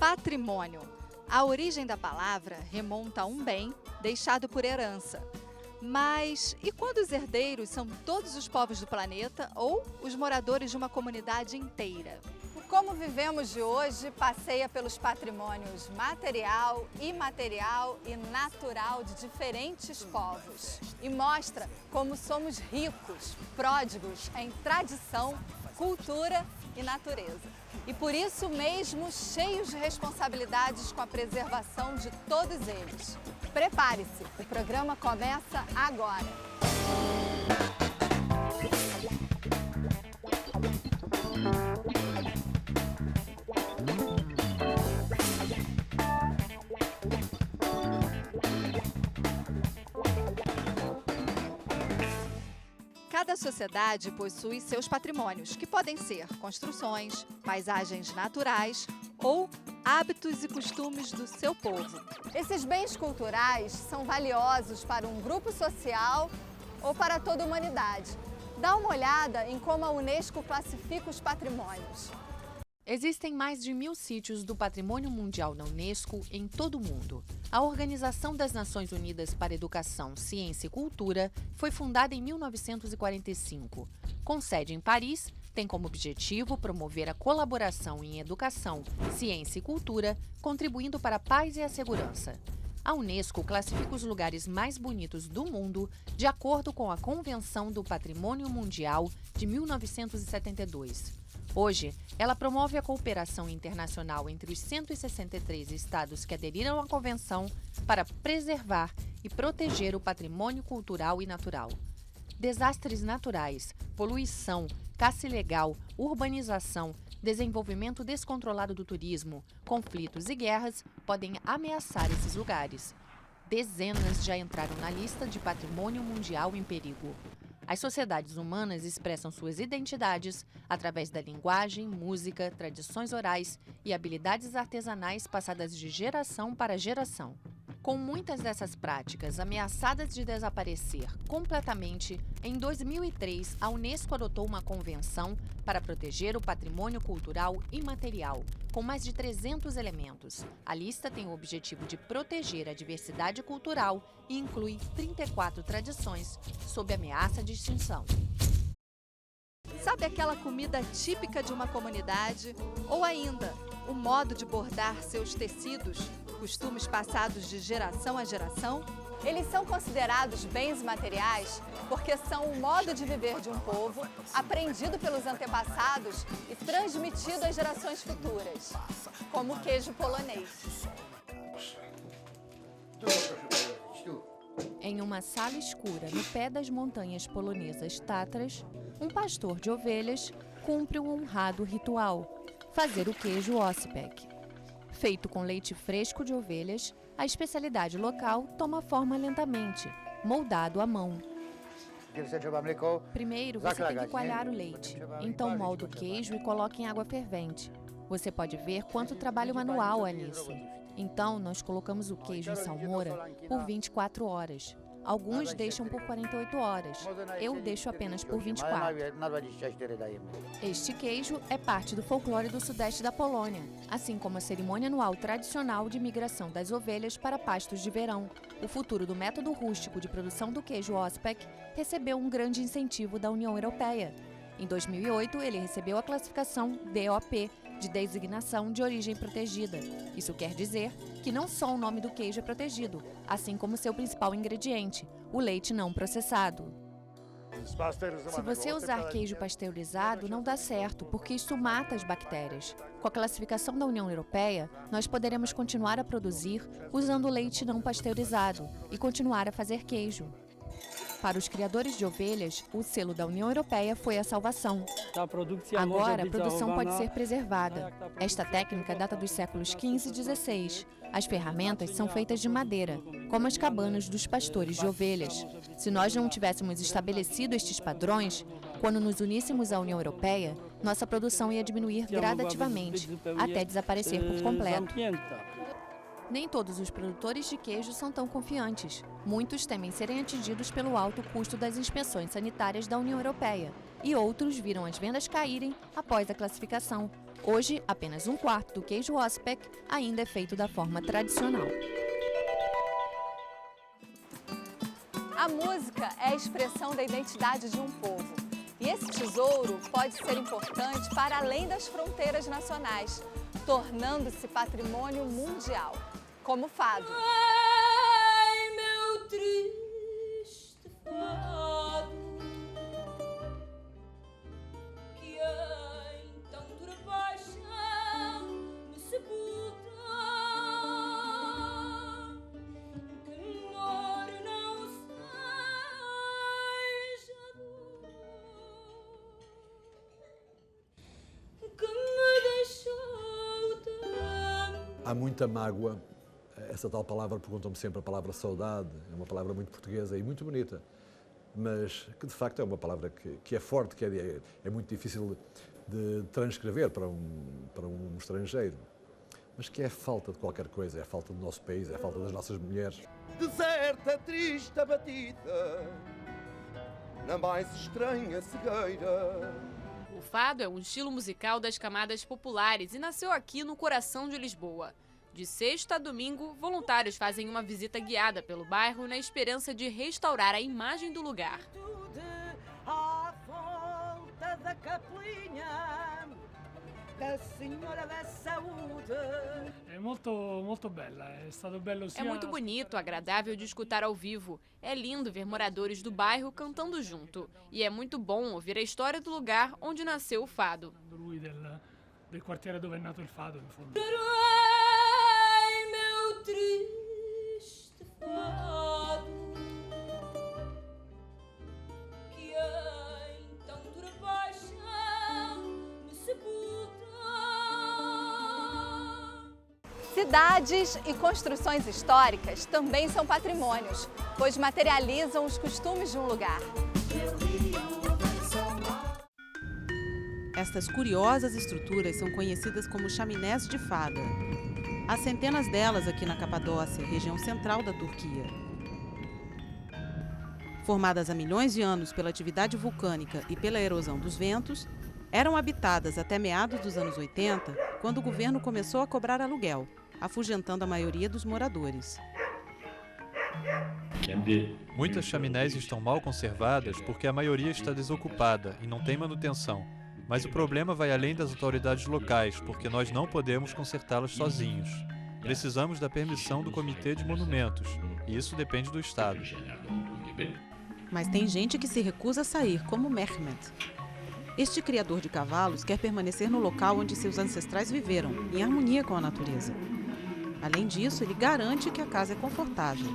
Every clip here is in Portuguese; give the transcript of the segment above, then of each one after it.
Patrimônio. A origem da palavra remonta a um bem deixado por herança. Mas e quando os herdeiros são todos os povos do planeta ou os moradores de uma comunidade inteira? O Como Vivemos de hoje passeia pelos patrimônios material, imaterial e natural de diferentes povos e mostra como somos ricos, pródigos em tradição, cultura e natureza. E por isso mesmo cheios de responsabilidades com a preservação de todos eles. Prepare-se, o programa começa agora. Cada sociedade possui seus patrimônios, que podem ser construções, paisagens naturais ou hábitos e costumes do seu povo. Esses bens culturais são valiosos para um grupo social ou para toda a humanidade. Dá uma olhada em como a Unesco classifica os patrimônios. Existem mais de 1000 sítios do Patrimônio Mundial da Unesco em todo o mundo. A Organização das Nações Unidas para Educação, Ciência e Cultura foi fundada em 1945. Com sede em Paris, tem como objetivo promover a colaboração em educação, ciência e cultura, contribuindo para a paz e a segurança. A Unesco classifica os lugares mais bonitos do mundo de acordo com a Convenção do Patrimônio Mundial de 1972. Hoje, ela promove a cooperação internacional entre os 163 estados que aderiram à Convenção para preservar e proteger o patrimônio cultural e natural. Desastres naturais, poluição, caça ilegal, urbanização, desenvolvimento descontrolado do turismo, conflitos e guerras podem ameaçar esses lugares. Dezenas já entraram na lista de patrimônio mundial em perigo. As sociedades humanas expressam suas identidades através da linguagem, música, tradições orais e habilidades artesanais passadas de geração para geração. Com muitas dessas práticas ameaçadas de desaparecer completamente, em 2003 a Unesco adotou uma convenção para proteger o patrimônio cultural imaterial, com mais de 300 elementos. A lista tem o objetivo de proteger a diversidade cultural e inclui 34 tradições sob ameaça de extinção. Sabe aquela comida típica de uma comunidade? Ou ainda, o modo de bordar seus tecidos, costumes passados de geração a geração? Eles são considerados bens materiais porque são o modo de viver de um povo, aprendido pelos antepassados e transmitido às gerações futuras, como o queijo polonês. Em uma sala escura no pé das montanhas polonesas Tatras, um pastor de ovelhas cumpre um honrado ritual: fazer o queijo ossipek. Feito com leite fresco de ovelhas, a especialidade local toma forma lentamente, moldado à mão. Primeiro, você tem que coalhar o leite. Então molda o queijo e coloca em água fervente. Você pode ver quanto trabalho manual há nisso. Então, nós colocamos o queijo em salmoura por 24 horas. Alguns deixam por 48 horas. Eu deixo apenas por 24. Este queijo é parte do folclore do sudeste da Polônia, assim como a cerimônia anual tradicional de migração das ovelhas para pastos de verão. O futuro do método rústico de produção do queijo ossipek recebeu um grande incentivo da União Europeia. Em 2008, ele recebeu a classificação DOP, de designação de origem protegida. Isso quer dizer que não só o nome do queijo é protegido, assim como seu principal ingrediente, o leite não processado. Se você usar queijo pasteurizado, não dá certo, porque isso mata as bactérias. Com a classificação da União Europeia, nós poderemos continuar a produzir usando leite não pasteurizado e continuar a fazer queijo. Para os criadores de ovelhas, o selo da União Europeia foi a salvação. Agora, a produção pode ser preservada. Esta técnica data dos séculos XV e XVI. As ferramentas são feitas de madeira, como as cabanas dos pastores de ovelhas. Se nós não tivéssemos estabelecido estes padrões, quando nos uníssemos à União Europeia, nossa produção ia diminuir gradativamente, até desaparecer por completo. Nem todos os produtores de queijo são tão confiantes. Muitos temem serem atingidos pelo alto custo das inspeções sanitárias da União Europeia. E outros viram as vendas caírem após a classificação. Hoje, apenas 1/4 do queijo Ospeck ainda é feito da forma tradicional. A música é a expressão da identidade de um povo. E esse tesouro pode ser importante para além das fronteiras nacionais, tornando-se patrimônio mundial, como o fado. Ai, meu triste fado, que em tão dura paixão me sepulta, que amor não seja dor, que me deixou tão... Há muita mágoa. Essa tal palavra, perguntam-me sempre, a palavra saudade, é uma palavra muito portuguesa e muito bonita, mas que de facto é uma palavra que é forte, que é muito difícil de transcrever para um estrangeiro, mas que é a falta de qualquer coisa, é a falta do nosso país, é a falta das nossas mulheres. Deserta, triste, abatida, na mais estranha cegueira. O fado é um estilo musical das camadas populares e nasceu aqui no coração de Lisboa. De sexta a domingo, voluntários fazem uma visita guiada pelo bairro na esperança de restaurar a imagem do lugar. À volta da capelinha da Senhora da Saúde. É muito bella, é stato bello sia... É muito bonito, agradável de escutar ao vivo. É lindo ver moradores do bairro cantando junto. E é muito bom ouvir a história do lugar onde nasceu o fado. Lui del quartiere dove è nato il fado, in fondo. Ai, meu triste fado, que em tão dura paixão me sepulta. Cidades e construções históricas também são patrimônios, pois materializam os costumes de um lugar. Estas curiosas estruturas são conhecidas como chaminés de fada. Há centenas delas aqui na Capadócia, região central da Turquia. Formadas há milhões de anos pela atividade vulcânica e pela erosão dos ventos, eram habitadas até meados dos anos 80, quando o governo começou a cobrar aluguel, afugentando a maioria dos moradores. Muitas chaminés estão mal conservadas porque a maioria está desocupada e não tem manutenção. Mas o problema vai além das autoridades locais, porque nós não podemos consertá-las sozinhos. Precisamos da permissão do Comitê de Monumentos, e isso depende do Estado. Mas tem gente que se recusa a sair, como Mehmet. Este criador de cavalos quer permanecer no local onde seus ancestrais viveram, em harmonia com a natureza. Além disso, ele garante que a casa é confortável.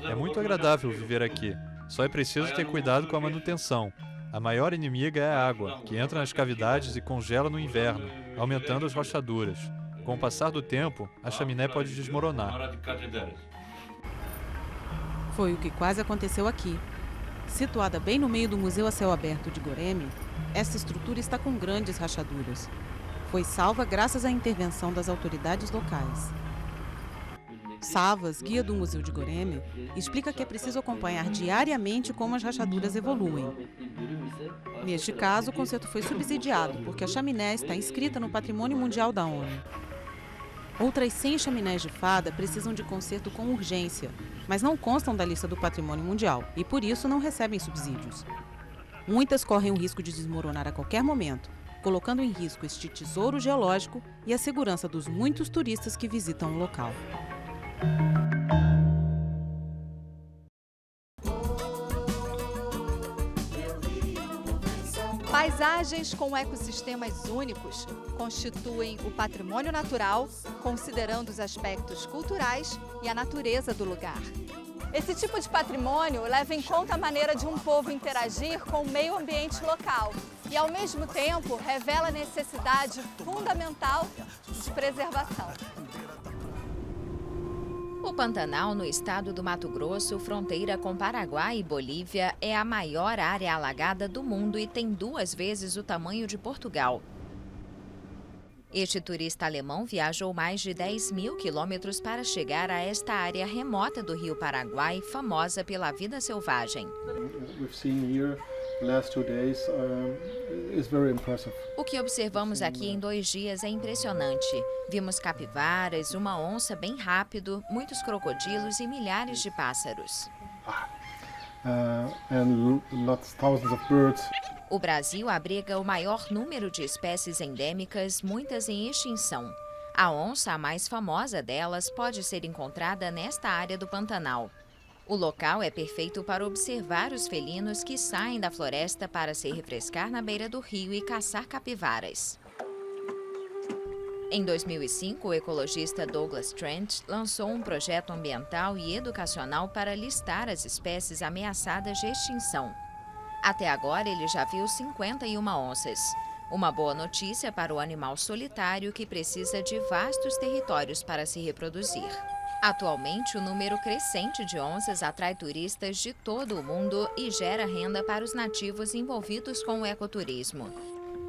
É muito agradável viver aqui, só é preciso ter cuidado com a manutenção. A maior inimiga é a água, que entra nas cavidades e congela no inverno, aumentando as rachaduras. Com o passar do tempo, a chaminé pode desmoronar. Foi o que quase aconteceu aqui. Situada bem no meio do Museu a Céu Aberto de Goreme, essa estrutura está com grandes rachaduras. Foi salva graças à intervenção das autoridades locais. Savas, guia do Museu de Goreme, explica que é preciso acompanhar diariamente como as rachaduras evoluem. Neste caso, o conserto foi subsidiado, porque a chaminé está inscrita no Patrimônio Mundial da ONU. Outras 100 chaminés de fada precisam de conserto com urgência, mas não constam da lista do Patrimônio Mundial e, por isso, não recebem subsídios. Muitas correm o risco de desmoronar a qualquer momento, colocando em risco este tesouro geológico e a segurança dos muitos turistas que visitam o local. Paisagens com ecossistemas únicos constituem o patrimônio natural, considerando os aspectos culturais e a natureza do lugar. Esse tipo de patrimônio leva em conta a maneira de um povo interagir com o meio ambiente local e, ao mesmo tempo, revela a necessidade fundamental de preservação. O Pantanal, no estado do Mato Grosso, fronteira com Paraguai e Bolívia, é a maior área alagada do mundo e tem 2 vezes o tamanho de Portugal. Este turista alemão viajou mais de 10 mil quilômetros para chegar a esta área remota do Rio Paraguai, famosa pela vida selvagem. O que observamos aqui em 2 dias é impressionante. Vimos capivaras, uma onça bem rápido, muitos crocodilos e milhares de pássaros. O Brasil abriga o maior número de espécies endêmicas, muitas em extinção. A onça, a mais famosa delas, pode ser encontrada nesta área do Pantanal. O local é perfeito para observar os felinos que saem da floresta para se refrescar na beira do rio e caçar capivaras. Em 2005, o ecologista Douglas Trent lançou um projeto ambiental e educacional para listar as espécies ameaçadas de extinção. Até agora, ele já viu 51 onças. Uma boa notícia para o animal solitário que precisa de vastos territórios para se reproduzir. Atualmente, o número crescente de onças atrai turistas de todo o mundo e gera renda para os nativos envolvidos com o ecoturismo.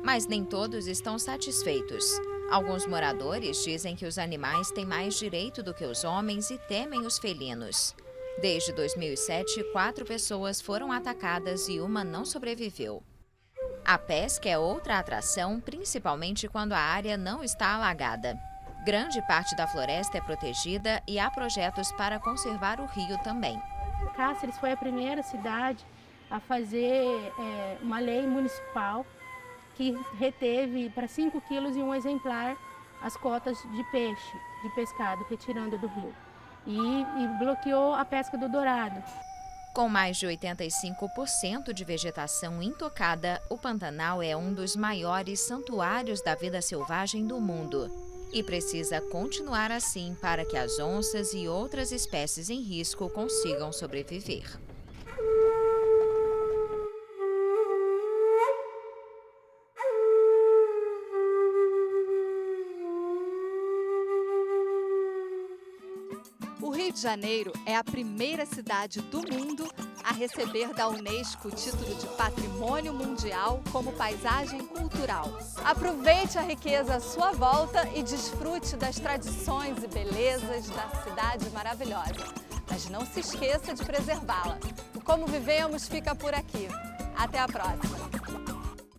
Mas nem todos estão satisfeitos. Alguns moradores dizem que os animais têm mais direito do que os homens e temem os felinos. Desde 2007, 4 pessoas foram atacadas e uma não sobreviveu. A pesca é outra atração, principalmente quando a área não está alagada. Grande parte da floresta é protegida e há projetos para conservar o rio também. Cáceres foi a primeira cidade a fazer uma lei municipal que reteve para 5 quilos e 1 exemplar as cotas de peixe, de pescado, retirando do rio. E bloqueou a pesca do dourado. Com mais de 85% de vegetação intocada, o Pantanal é um dos maiores santuários da vida selvagem do mundo. E precisa continuar assim para que as onças e outras espécies em risco consigam sobreviver. O Rio de Janeiro é a primeira cidade do mundo a receber da Unesco o título de Patrimônio Mundial como paisagem cultural. Aproveite a riqueza à sua volta e desfrute das tradições e belezas da cidade maravilhosa. Mas não se esqueça de preservá-la. O Como Vivemos fica por aqui. Até a próxima!